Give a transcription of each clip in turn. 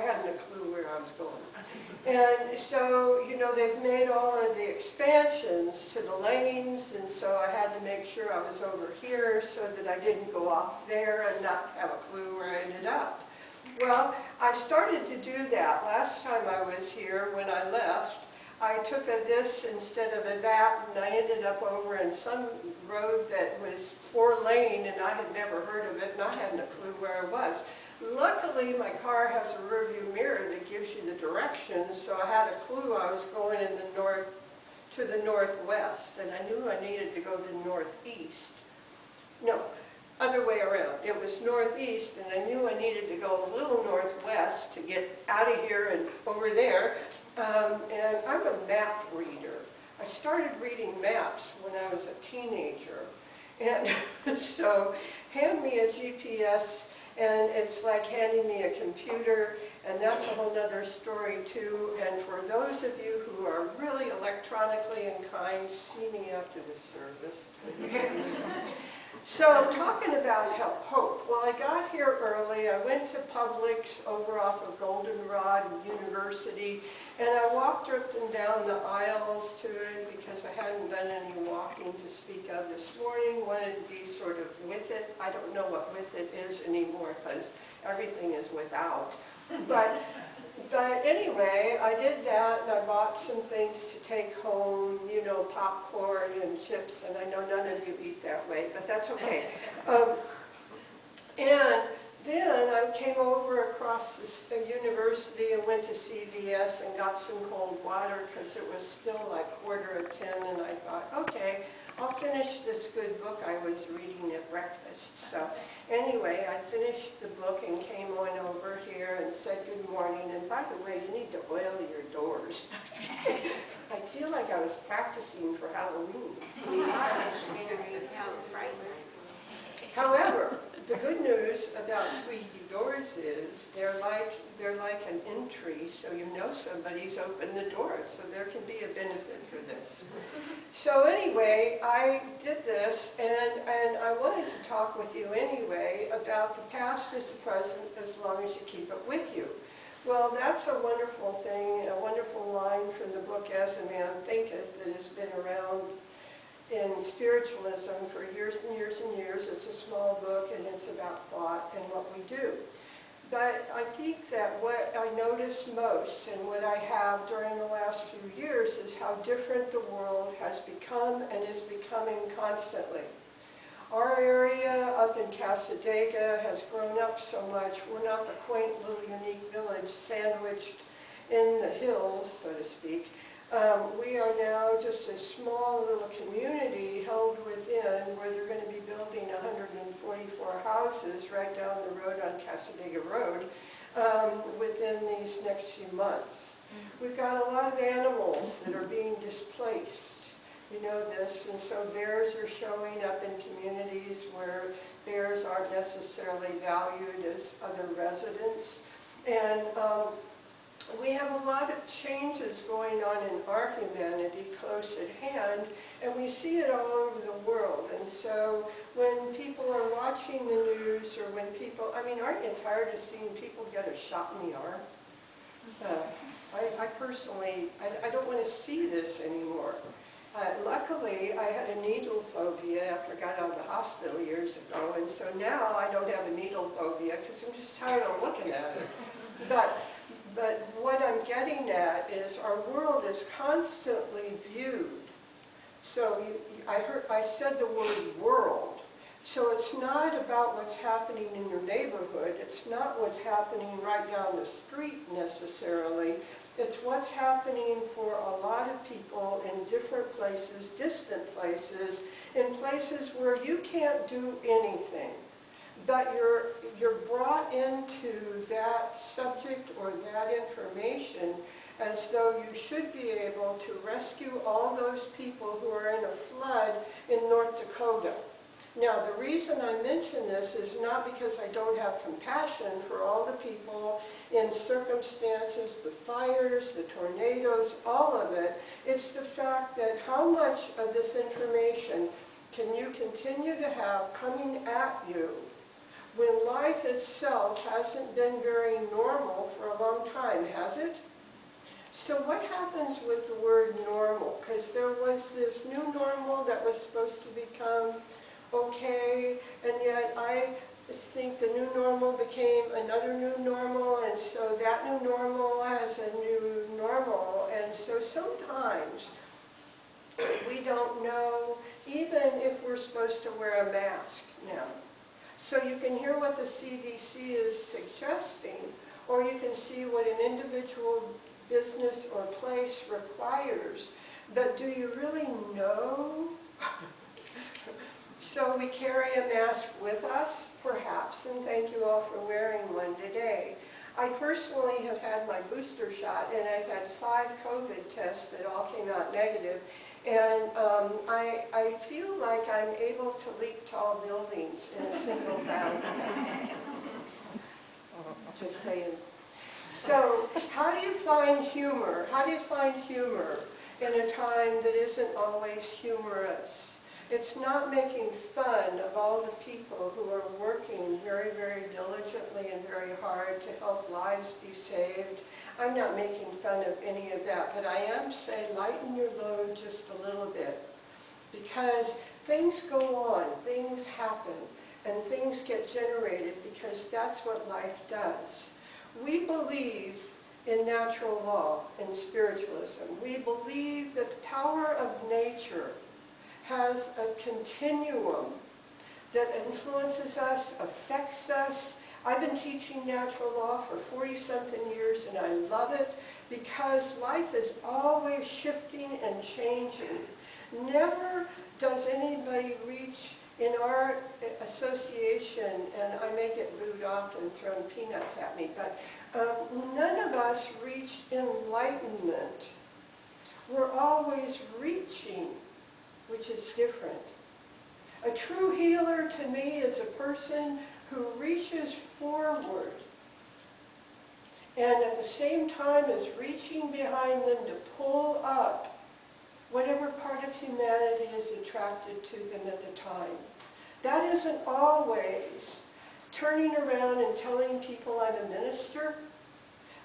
hadn't a clue where I was going. And so, you know, they've made all of the expansions to the lanes, and so I had to make sure I was over here so that I didn't go off there and not have a clue where I ended up. Well, I started to do that last time I was here. When I left, I took a this instead of a that, and I ended up over in some road that was 4-lane, and I had never heard of it, and I hadn't a clue where I was. Luckily, my car has a rear view mirror that gives you the directions, so I had a clue I was going in the north to the northwest, and I knew I needed to go to northeast. No, other way around. It was northeast, and I knew I needed to go a little northwest to get out of here and over there. And I'm a map reader. I started reading maps when I was a teenager, and so hand me a GPS. And it's like handing me a computer, and that's a whole other story too. And for those of you who are really electronically inclined, see me after the service. So talking about hope. Well, I got here early. I went to Publix over off of Goldenrod University, and I walked up and down the aisles to it because I hadn't done any walking to speak of this morning. Wanted to be sort of with it. I don't know what with it is anymore because everything is without. But anyway, I did that, and I bought some things to take home, you know, popcorn and chips, and I know none of you eat that way, but that's okay. And then I came over across this university and went to CVS and got some cold water because it was still like 9:45, and I thought, okay, I'll finish this good book I was reading at breakfast. So anyway, I finished the book and came on over here and said good morning. And by the way, you need to oil your doors. I feel like I was practicing for Halloween. However, the good news about squeaky doors is they're like an entry, so you know somebody's opened the door, so there can be a benefit for this. So anyway, I did this, and I wanted to talk with you anyway about the past is the present as long as you keep it with you. Well, that's a wonderful thing, a wonderful line from the book As a Man Thinketh that has been around in spiritualism for years and years and years. It's a small book, and it's about thought and what we do. But I think that what I notice most and what I have during the last few years is how different the world has become and is becoming constantly. Our area up in Casadega has grown up so much. We're not the quaint little unique village sandwiched in the hills, so to speak. We are now just a small little community held within where they're going to be building 144 houses right down the road on Casadega Road within these next few months. We've got a lot of animals that are being displaced. You know this, and so bears are showing up in communities where bears aren't necessarily valued as other residents. And we have a lot of changes going on in our humanity close at hand, and we see it all over the world. And so when people are watching the news, or when people, I mean, aren't you tired of seeing people get a shot in the arm? I personally, I don't want to see this anymore. Luckily, I had a needle phobia after I got out of the hospital years ago, and so now I don't have a needle phobia because I'm just tired of looking at it. But what I'm getting at is our world is constantly viewed. So I said the word world. So it's not about what's happening in your neighborhood. It's not what's happening right down the street necessarily. It's what's happening for a lot of people in different places, distant places, in places where you can't do anything. But you're brought into that subject or that information as though you should be able to rescue all those people who are in a flood in North Dakota. Now, the reason I mention this is not because I don't have compassion for all the people in circumstances, the fires, the tornadoes, all of it. It's the fact that how much of this information can you continue to have coming at you when life itself hasn't been very normal for a long time, has it? So what happens with the word normal? Because there was this new normal that was supposed to become okay, and yet I think the new normal became another new normal, and so that new normal has a new normal, and so sometimes we don't know even if we're supposed to wear a mask now. So you can hear what the CDC is suggesting, or you can see what an individual business or place requires, but do you really know? So we carry a mask with us, perhaps, and thank you all for wearing one today. I personally have had my booster shot, and I've had 5 COVID tests that all came out negative, and I feel like I'm able to leap tall buildings in a single bound. Just saying. So, how do you find humor? How do you find humor in a time that isn't always humorous? It's not making fun of all the people who are working very, very diligently and very hard to help lives be saved. I'm not making fun of any of that, but I am saying lighten your load just a little bit. Because things go on, things happen, and things get generated because that's what life does. We believe in natural law, in spiritualism. We believe that the power of nature has a continuum that influences us, affects us. I've been teaching natural law for 40-something years, and I love it because life is always shifting and changing. Never does anybody reach in our association, and I may get booed off and thrown peanuts at me, but none of us reach enlightenment. We're always reaching, which is different. A true healer to me is a person who reaches forward and at the same time is reaching behind them to pull up whatever part of humanity is attracted to them at the time. That isn't always turning around and telling people I'm a minister.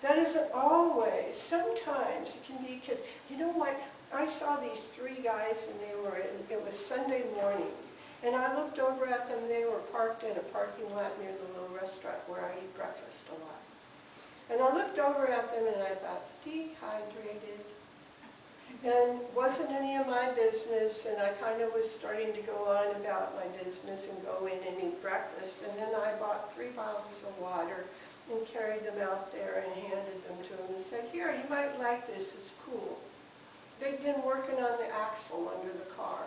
That isn't always. Sometimes it can be because, you know what, I saw these 3 guys and it was Sunday morning. And I looked over at them, they were parked in a parking lot near the little restaurant where I eat breakfast a lot. And I looked over at them and I thought, dehydrated. And wasn't any of my business, and I kind of was starting to go on about my business and go in and eat breakfast. And then I bought 3 bottles of water and carried them out there and handed them to them and said, here, you might like this, it's cool. They'd been working on the axle under the car.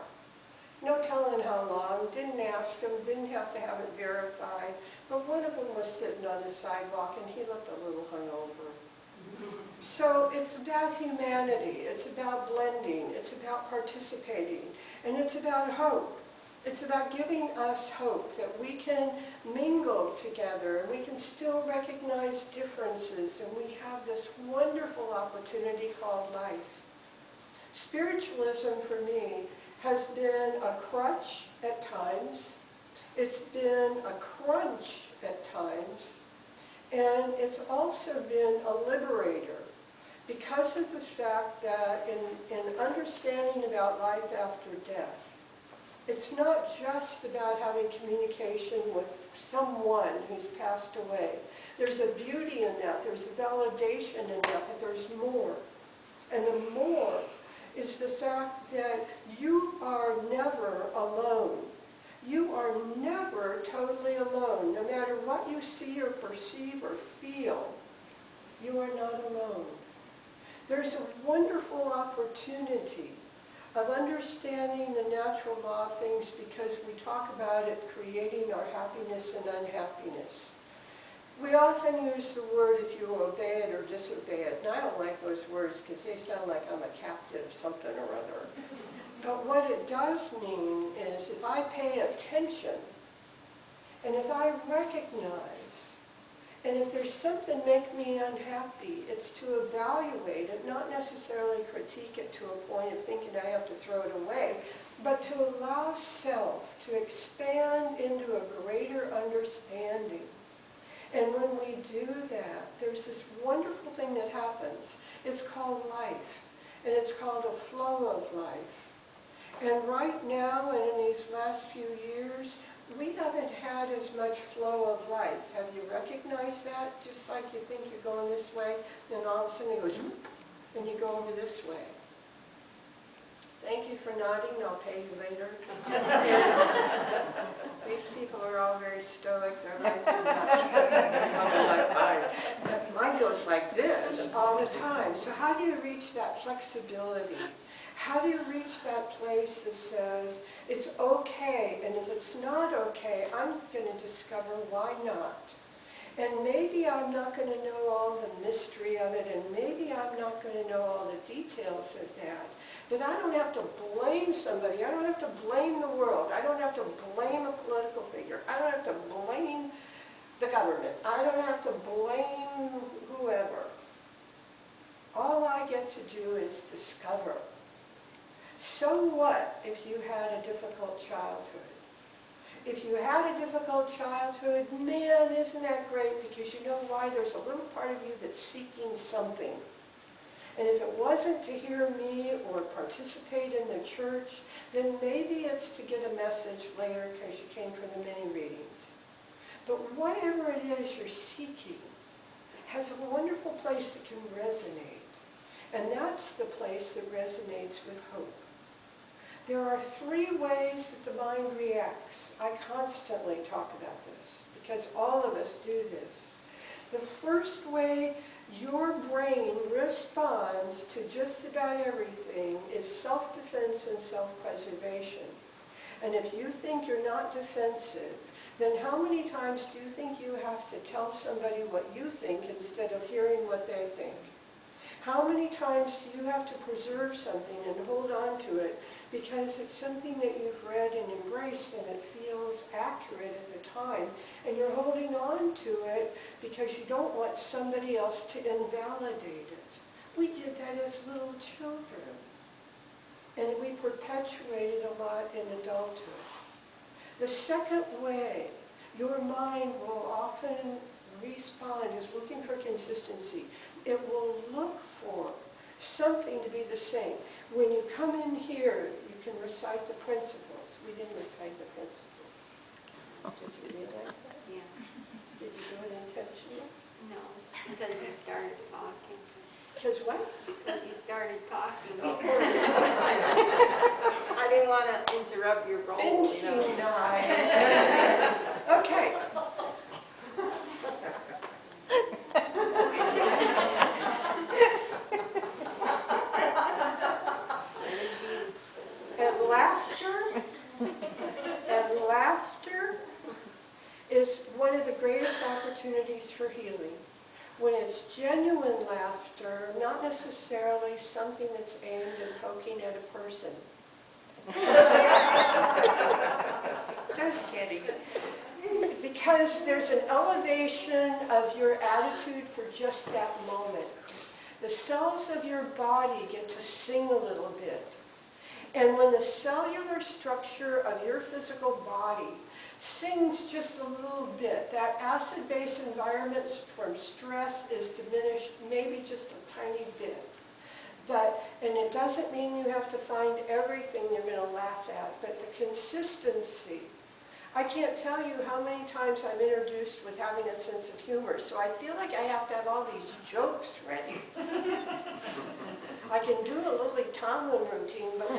No telling how long, didn't ask them, didn't have to have it verified, but one of them was sitting on the sidewalk and he looked a little hungover. So it's about humanity, it's about blending, it's about participating, and it's about hope. It's about giving us hope that we can mingle together and we can still recognize differences, and we have this wonderful opportunity called life. Spiritualism for me has been a crutch at times, it's been a crunch at times, and it's also been a liberator because of the fact that in understanding about life after death, it's not just about having communication with someone who's passed away. There's a beauty in that, there's a validation in that, but there's more. And the more is the fact that you are never alone. You are never totally alone. No matter what you see or perceive or feel, you are not alone. There's a wonderful opportunity of understanding the natural law of things because we talk about it creating our happiness and unhappiness. We often use the word if you obey it or disobey it, and I don't like those words because they sound like I'm a captive something or other. But what it does mean is if I pay attention and if I recognize And if there's something make me unhappy, it's to evaluate it, not necessarily critique it to a point of thinking I have to throw it away, but to allow self to expand into a greater understanding. And when we do that, there's this wonderful thing that happens. It's called life, and it's called a flow of life. And right now, and in these last few years, we haven't had as much flow of life. Have you recognized that? Just like you think you're going this way, then all of a sudden it goes, whoop, and you go over this way. Thank you for nodding, I'll pay you later. These people are all very stoic, their lives are not like mine. Mine goes like this all the time. So how do you reach that flexibility? How do you reach that place that says, it's okay, and if it's not okay, I'm going to discover why not. And maybe I'm not going to know all the mystery of it, and maybe I'm not going to know all the details of that. But I don't have to blame somebody. I don't have to blame the world. I don't have to blame a political figure. I don't have to blame the government. I don't have to blame whoever. All I get to do is discover. So what if you had a difficult childhood? If you had a difficult childhood, man, isn't that great? Because you know why? There's a little part of you that's seeking something. And if it wasn't to hear me or participate in the church, then maybe it's to get a message later because you came for the mini readings. But whatever it is you're seeking has a wonderful place that can resonate. And that's the place that resonates with hope. There are 3 ways that the mind reacts. I constantly talk about this because all of us do this. The first way your brain responds to just about everything is self-defense and self-preservation. And if you think you're not defensive, then how many times do you think you have to tell somebody what you think instead of hearing what they think? How many times do you have to preserve something and hold on to it because it's something that you've read and embraced and it feels accurate at the time, and you're holding on to it because you don't want somebody else to invalidate it? We did that as little children, and we perpetuate it a lot in adulthood. The second way your mind will often respond is looking for consistency. It will look for something to be the same. When you come in here, you can recite the principles. We didn't recite the principles. Did you realize that? Yeah. Did you do it intentionally? No, it's because he started talking. Because what? Because he started talking. I didn't want to interrupt your role. Isn't she nice? Okay. And laughter is one of the greatest opportunities for healing. When it's genuine laughter, not necessarily something that's aimed at poking at a person. Just kidding. Because there's an elevation of your attitude for just that moment. The cells of your body get to sing a little bit. And when the cellular structure of your physical body sings just a little bit, that acid-base environment from stress is diminished maybe just a tiny bit. And it doesn't mean you have to find everything you're going to laugh at, but the consistency. I can't tell you how many times I'm introduced with having a sense of humor, so I feel like I have to have all these jokes ready. I can do a Lily Tomlin routine, but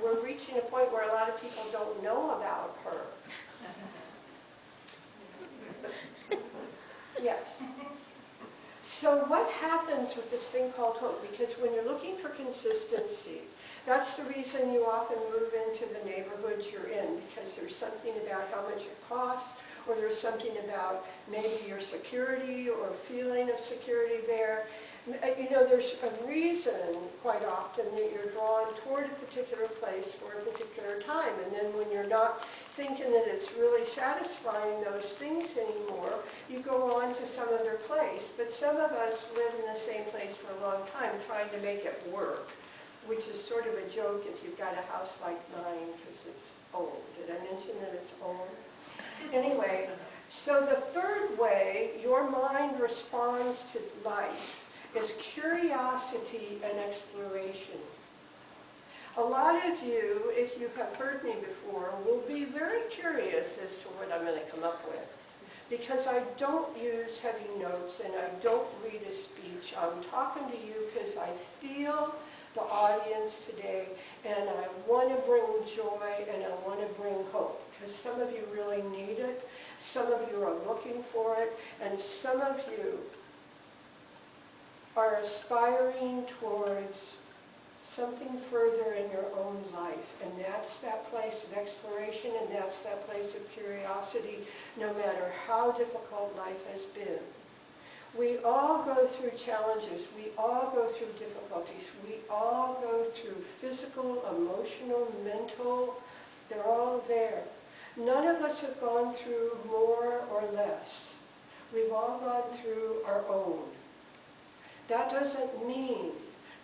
we're reaching a point where a lot of people don't know about her. Yes. So what happens with this thing called hope? Because when you're looking for consistency, that's the reason you often move into the neighborhoods you're in, because there's something about how much it costs, or there's something about maybe your security or feeling of security there. You know, there's a reason quite often that you're drawn toward a particular place for a particular time, and then when you're not thinking that it's really satisfying those things anymore, you go on to some other place. But some of us live in the same place for a long time trying to make it work, which is sort of a joke if you've got a house like mine because it's old. Did I mention that it's old? Anyway, so the third way your mind responds to life is curiosity and exploration. A lot of you, if you have heard me before, will be very curious as to what I'm going to come up with. Because I don't use heavy notes and I don't read a speech. I'm talking to you because I feel the audience today and I want to bring joy and I want to bring hope. Because some of you really need it, some of you are looking for it, and some of you are aspiring towards something further in your own life, and that's that place of exploration and that's that place of curiosity, no matter how difficult life has been. We all go through challenges, we all go through difficulties, we all go through physical, emotional, mental, they're all there. None of us have gone through more or less. We've all gone through our own. That doesn't mean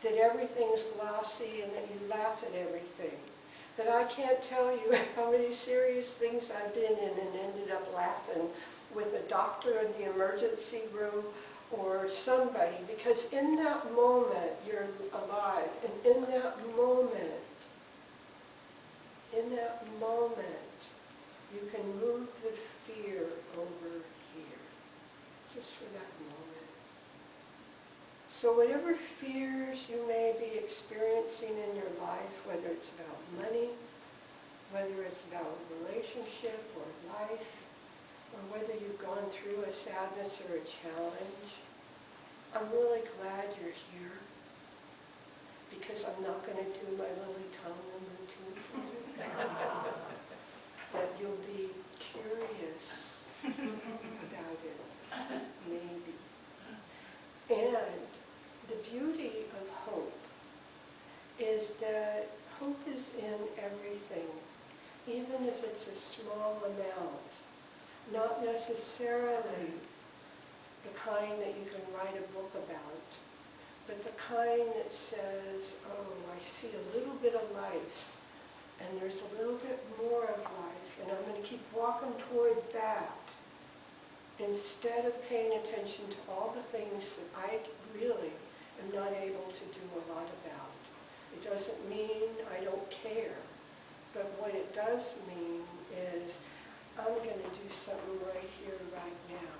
that everything's glossy and that you laugh at everything. But I can't tell you how many serious things I've been in and ended up laughing with a doctor in the emergency room or somebody, because in that moment you're alive, and in that moment, you can move the fear over here, just for that moment. So whatever fears you may be experiencing in your life, whether it's about money, whether it's about relationship or life, or whether you've gone through a sadness or a challenge, I'm really glad you're here, because I'm not going to do my Lily Tomlin routine for you. But you'll be curious about it, maybe. And the beauty of hope is that hope is in everything, even if it's a small amount. Not necessarily the kind that you can write a book about, but the kind that says, oh, I see a little bit of life, and there's a little bit more of life, and I'm going to keep walking toward that, instead of paying attention to all the things that I really am not able to do a lot about. It doesn't mean I don't care, but what it does mean is I'm going to do something right here, right now.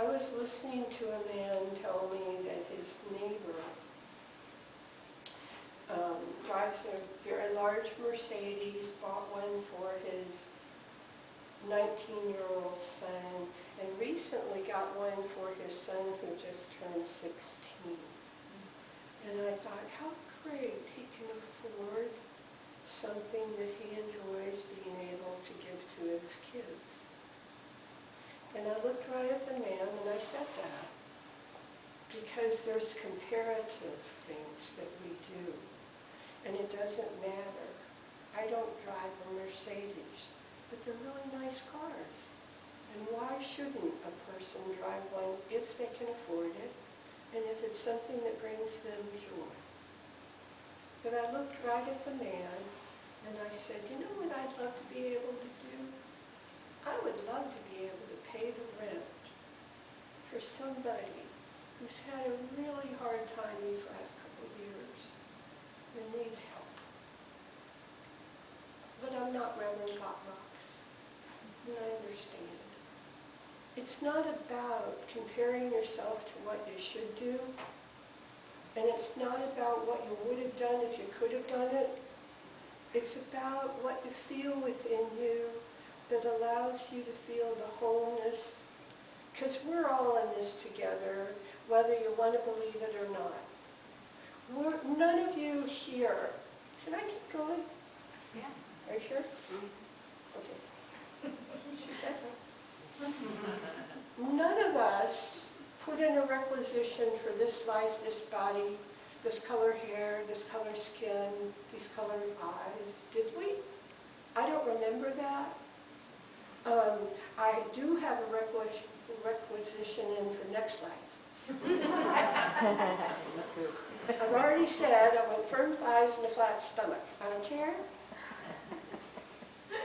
I was listening to a man tell me that his neighbor drives a very large Mercedes, bought one for his 19-year-old son, and recently got one for his son who just turned 16. And I thought, how great he can afford something that he enjoys being able to give to his kids. And I looked right at the man and I said that, because there's comparative things that we do, and it doesn't matter. I don't drive a Mercedes, but they're really nice cars. And why shouldn't a person drive one if they can afford it, and if it's something that brings them joy? But I looked right at the man, and I said, you know what I'd love to be able to do? I would love to be able to pay the rent for somebody who's had a really hard time these last couple of years and needs help. But I'm not Reverend Gottlox, and I understand. It's not about comparing yourself to what you should do, and it's not about what you would have done if you could have done it. It's about what you feel within you that allows you to feel the wholeness, because we're all in this together, whether you want to believe it or not. None of you here, can I keep going? Yeah. Are you sure? Okay. She said so. None of us put in a requisition for this life, this body, this color hair, this color skin, these colored eyes, did we? I don't remember that. I do have a requisition in for next life. I've already said I want firm thighs and a flat stomach. On a chair?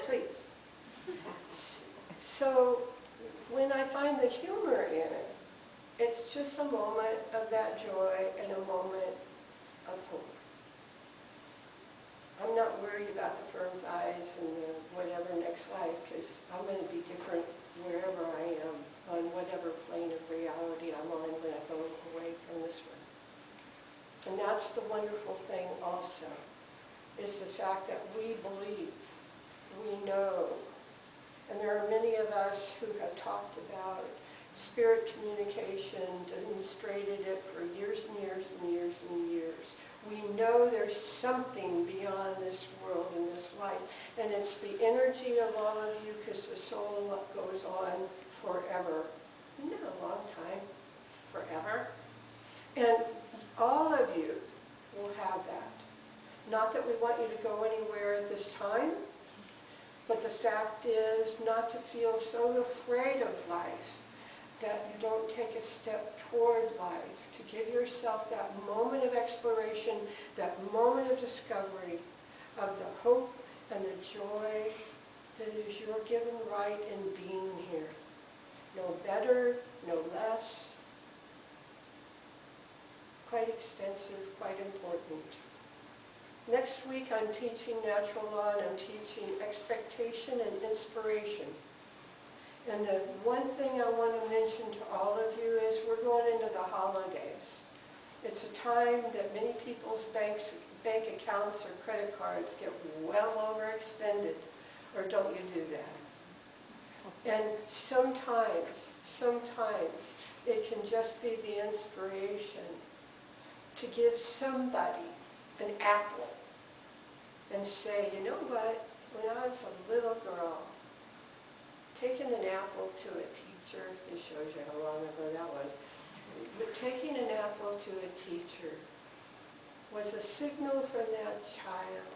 Please. So when I find the humor in it, it's just a moment of that joy and a moment of hope. I'm not worried about the firm thighs and the whatever next life, because I'm going to be different wherever I am, on whatever plane of reality I'm on when I go away from this one. And that's the wonderful thing also, is the fact that we believe, we know. And there are many of us who have talked about spirit communication, demonstrated it for years and years and years and years. We know there's something beyond this world and this life. And it's the energy of all of you, because the soul goes on forever. Not a long time, forever. And all of you will have that. Not that we want you to go anywhere at this time, but the fact is not to feel so afraid of life that you don't take a step toward life, to give yourself that moment of exploration, that moment of discovery, of the hope and the joy that is your given right in being here. No better, no less. Quite extensive, quite important. Next week I'm teaching natural law, and I'm teaching expectation and inspiration. And the one thing I want to mention to all of you is we're going into the holidays. It's a time that many people's bank accounts or credit cards get well overextended, or don't you do that? And sometimes it can just be the inspiration to give somebody an apple and say, you know what, when I was a little girl, taking an apple to a teacher, this shows you how long ago that was, but taking an apple to a teacher was a signal from that child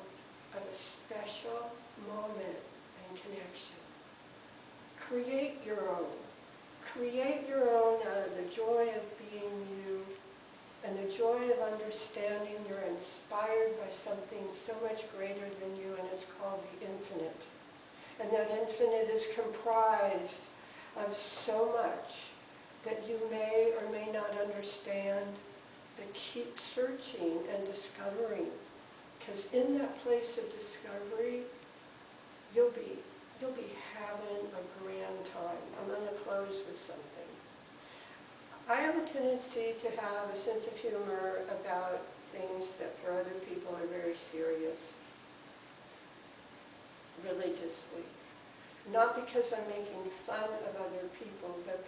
of a special moment and connection. Create your own. Create your own out of the joy of being you and the joy of understanding you're inspired by something so much greater than you, and it's called the infinite. And that infinite is comprised of so much that you may or may not understand, but keep searching and discovering. Because in that place of discovery, you'll be having a grand time. I'm going to close with something. I have a tendency to have a sense of humor about things that for other people are very serious, religiously. Not because I'm making fun of other people, but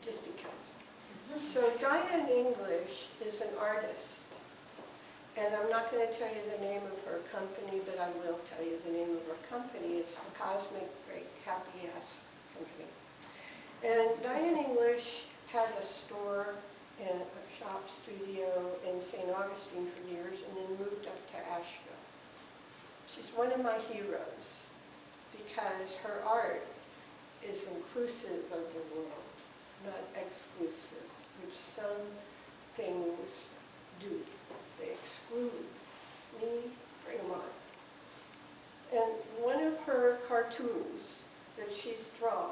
just because. So Diane English is an artist, and I'm not going to tell you the name of her company, but I will tell you the name of her company. It's the Cosmic Great Happy Ass Company. And Diane English had a store and a shop studio in St. Augustine for years, and then moved up to Asheville. She's one of my heroes because her art is inclusive of the world, not exclusive, which some things do. They exclude me, bring them on. And one of her cartoons that she's drawn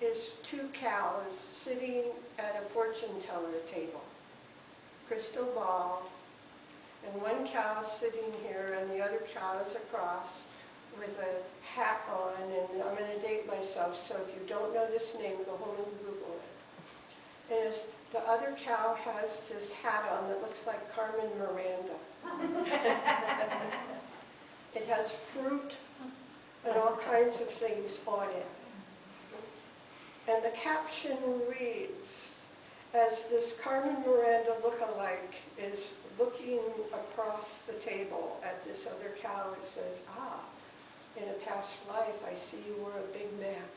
is two cows sitting at a fortune teller table. Crystal ball, and one cow sitting here and the other cow is across with a hat on, and I'm going to date myself, so if you don't know this name, go home and Google it. And the other cow has this hat on that looks like Carmen Miranda. It has fruit and all kinds of things on it. And the caption reads, as this Carmen Miranda look-alike is looking across the table at this other cow, it says, in a past life I see you were a Big Mac.